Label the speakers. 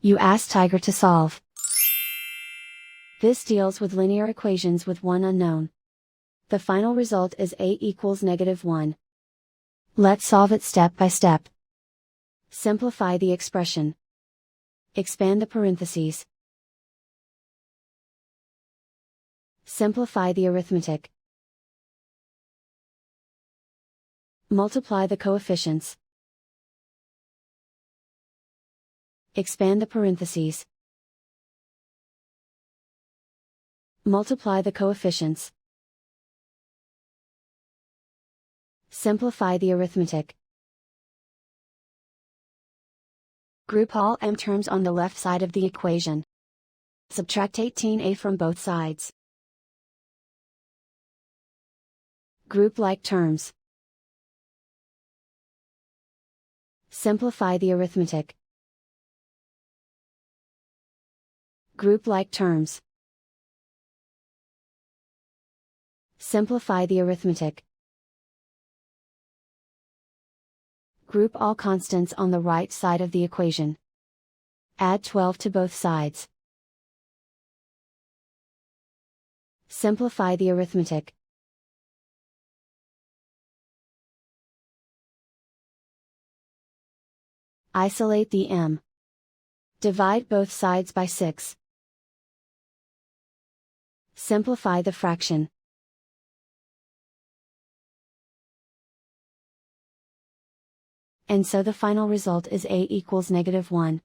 Speaker 1: You ask Tiger to solve. This deals with linear equations with one unknown. The final result is a equals -1. Let's solve it step by step. Simplify the expression. Expand the parentheses. Simplify the arithmetic. Multiply the coefficients. Expand the parentheses. Multiply the coefficients. Simplify the arithmetic. Group all m terms on the left side of the equation. Subtract 18a from both sides. Group like terms. Simplify the arithmetic. Group like terms. Simplify the arithmetic. Group all constants on the right side of the equation. Add 12 to both sides. Simplify the arithmetic. Isolate the m. Divide both sides by 6. Simplify the fraction. And so the final result is a equals -1.